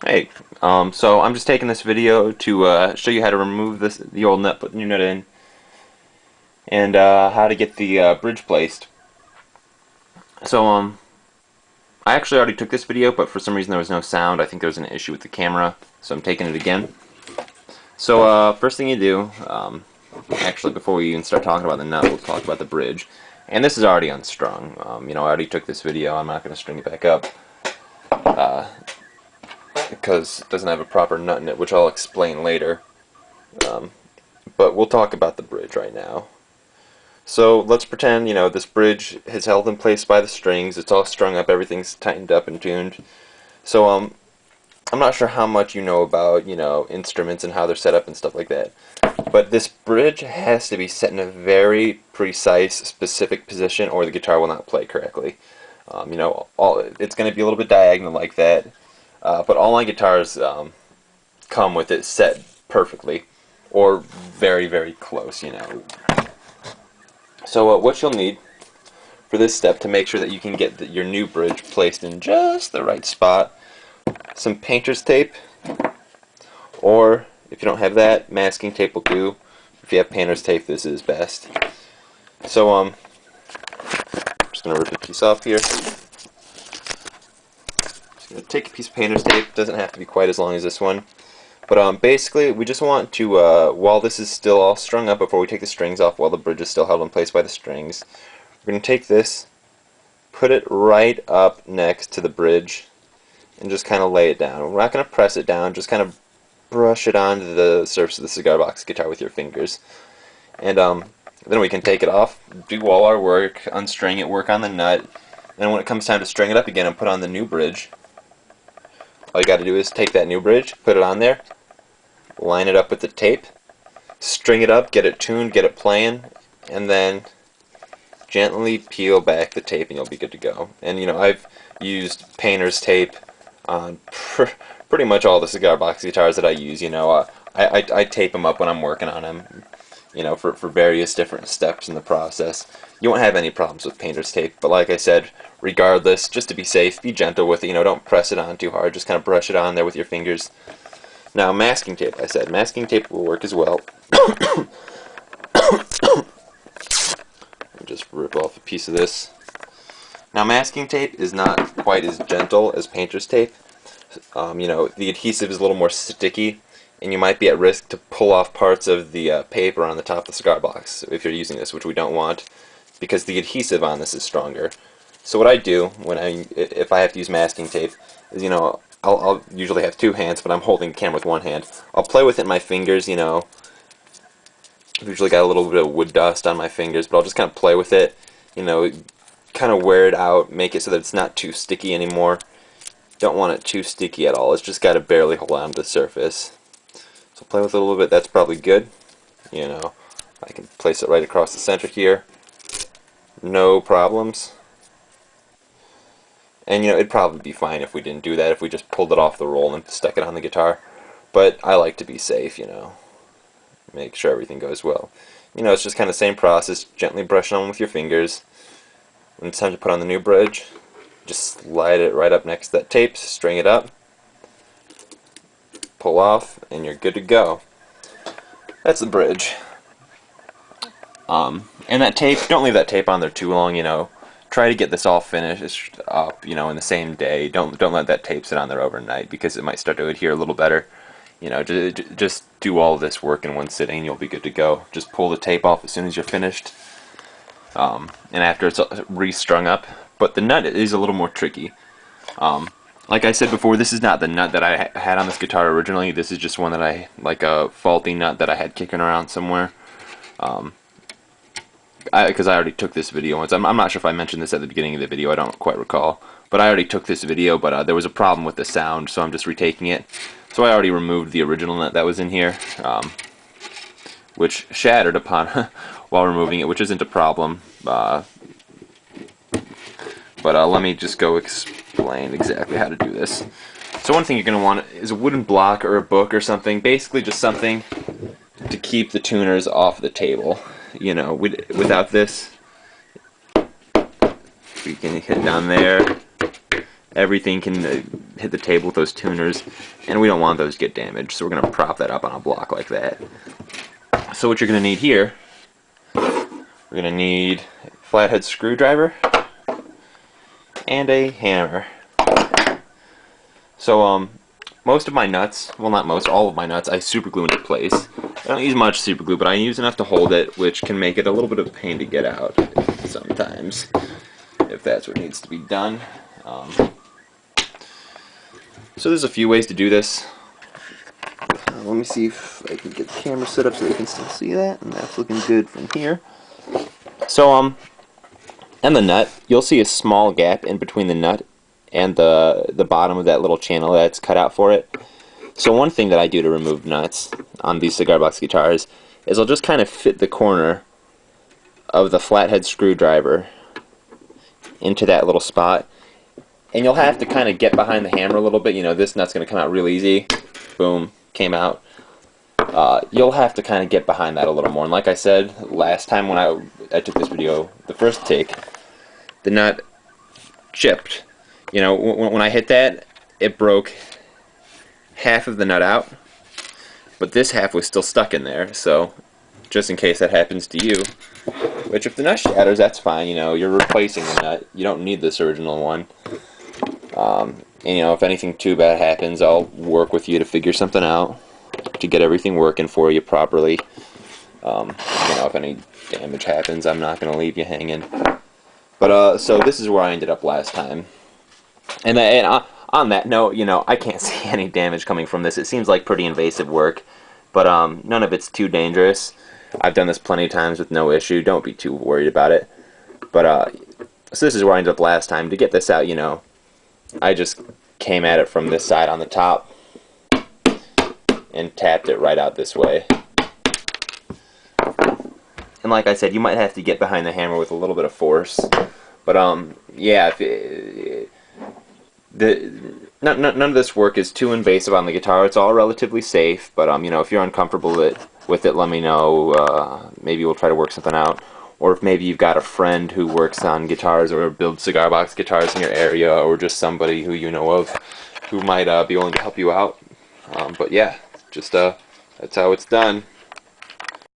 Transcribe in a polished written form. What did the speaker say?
Hey, so I'm just taking this video to show you how to remove the old nut, put the new nut in, and how to get the bridge placed. So I actually already took this video, but for some reason there was no sound. I think there was an issue with the camera, so I'm taking it again. So first thing you do, actually before we even start talking about the nut, we'll talk about the bridge. And this is already unstrung. I already took this video. I'm not going to string it back up. Because it doesn't have a proper nut in it, which I'll explain later. But we'll talk about the bridge right now. So let's pretend, this bridge is held in place by the strings. It's all strung up, everything's tightened up and tuned. So I'm not sure how much you know about, instruments and how they're set up and stuff like that. But this bridge has to be set in a very precise, specific position, or the guitar will not play correctly. It's going to be a little bit diagonal like that. But all my guitars come with it set perfectly, or very, very close, So what you'll need for this step to make sure that you can get your new bridge placed in just the right spot, some painter's tape, or if you don't have that, masking tape will do. If you have painter's tape, this is best. So I'm just going to rip a piece off here. Take a piece of painter's tape. Doesn't have to be quite as long as this one, but basically we just want to while this is still all strung up, before we take the strings off, while the bridge is still held in place by the strings, we're going to take this, put it right up next to the bridge, and just kind of lay it down. We're not going to press it down, just kind of brush it onto the surface of the cigar box guitar with your fingers, and then we can take it off, do all our work, unstring it, work on the nut, and when it comes time to string it up again and put on the new bridge, all you got to do is take that new bridge, put it on there, line it up with the tape, string it up, get it tuned, get it playing, and then gently peel back the tape and you'll be good to go. And I've used painter's tape on pretty much all the cigar box guitars that I use. I tape them up when I'm working on them, for various different steps in the process. You won't have any problems with painter's tape, but like I said, regardless, just to be safe, be gentle with it. Don't press it on too hard, just kind of brush it on there with your fingers. Now, masking tape, I said, masking tape will work as well. Just rip off a piece of this. Now, masking tape is not quite as gentle as painter's tape. The adhesive is a little more sticky, and you might be at risk to pull off parts of the paper on the top of the cigar box if you're using this, which we don't want, because the adhesive on this is stronger. So what I do if I have to use masking tape is, I'll usually have two hands, but I'm holding the camera with one hand. I'll play with it in my fingers, I've usually got a little bit of wood dust on my fingers, but I'll just kind of play with it, kind of wear it out, make it so that it's not too sticky anymore. Don't want it too sticky at all. It's just got to barely hold on to the surface. So play with it a little bit. That's probably good. I can place it right across the center here. No problems. And it'd probably be fine if we didn't do that, if we just pulled it off the roll and stuck it on the guitar. But I like to be safe, make sure everything goes well. It's just kind of the same process, gently brushing on with your fingers. When it's time to put on the new bridge, just slide it right up next to that tape, string it up, pull off, and you're good to go. That's the bridge. And that tape, don't leave that tape on there too long, Try to get this all finished up, in the same day. Don't let that tape sit on there overnight, because it might start to adhere a little better. Just do all of this work in one sitting, you'll be good to go. Just pull the tape off as soon as you're finished. And after it's restrung up. But the nut is a little more tricky. Like I said before, this is not the nut that I had on this guitar originally. This is just one that like a faulty nut that I had kicking around somewhere. Because I already took this video once. I'm not sure if I mentioned this at the beginning of the video. I don't quite recall. But I already took this video, but there was a problem with the sound, so I'm just retaking it. So I already removed the original nut that was in here, which shattered upon while removing it, which isn't a problem. But let me just go explain exactly how to do this. So one thing you're going to want is a wooden block or a book or something, basically just something to keep the tuners off the table. Without this, we can hit down there. Everything can hit the table with those tuners, and we don't want those to get damaged, so we're going to prop that up on a block like that. So what you're going to need here, we're going to need a flathead screwdriver and a hammer. So most of my nuts, well not most, all of my nuts, I super glue into place. I don't use much super glue, but I use enough to hold it, which can make it a little bit of a pain to get out sometimes, if that's what needs to be done. So there's a few ways to do this. Let me see if I can get the camera set up so they can still see that, and that's looking good from here. So and the nut, you'll see a small gap in between the nut and the bottom of that little channel that's cut out for it. So one thing that I do to remove nuts on these cigar box guitars is I'll just kind of fit the corner of the flathead screwdriver into that little spot, and you'll have to kind of get behind the hammer a little bit. You know, this nut's going to come out real easy. Boom, came out. You'll have to kind of get behind that a little more. And like I said last time when I took this video, the first take, the nut chipped. You know, when I hit that, it broke half of the nut out, but this half was still stuck in there. So just in case that happens to you, which if the nut shatters, that's fine. You know, you're replacing the nut. You don't need this original one. And you know, if anything too bad happens, I'll work with you to figure something out to get everything working for you properly. You know, if any damage happens, I'm not going to leave you hanging. But so this is where I ended up last time. And on that note, you know, I can't see any damage coming from this. It seems like pretty invasive work, but none of it's too dangerous. I've done this plenty of times with no issue. Don't be too worried about it. But so this is where I ended up last time. To get this out, you know, I just came at it from this side on the top and tapped it right out this way. And like I said, you might have to get behind the hammer with a little bit of force. But yeah, none of this work is too invasive on the guitar. It's all relatively safe. But you know, if you're uncomfortable with it, let me know. Maybe we'll try to work something out. Or if maybe you've got a friend who works on guitars or builds cigar box guitars in your area, or just somebody who you know of who might be willing to help you out. But yeah, just that's how it's done.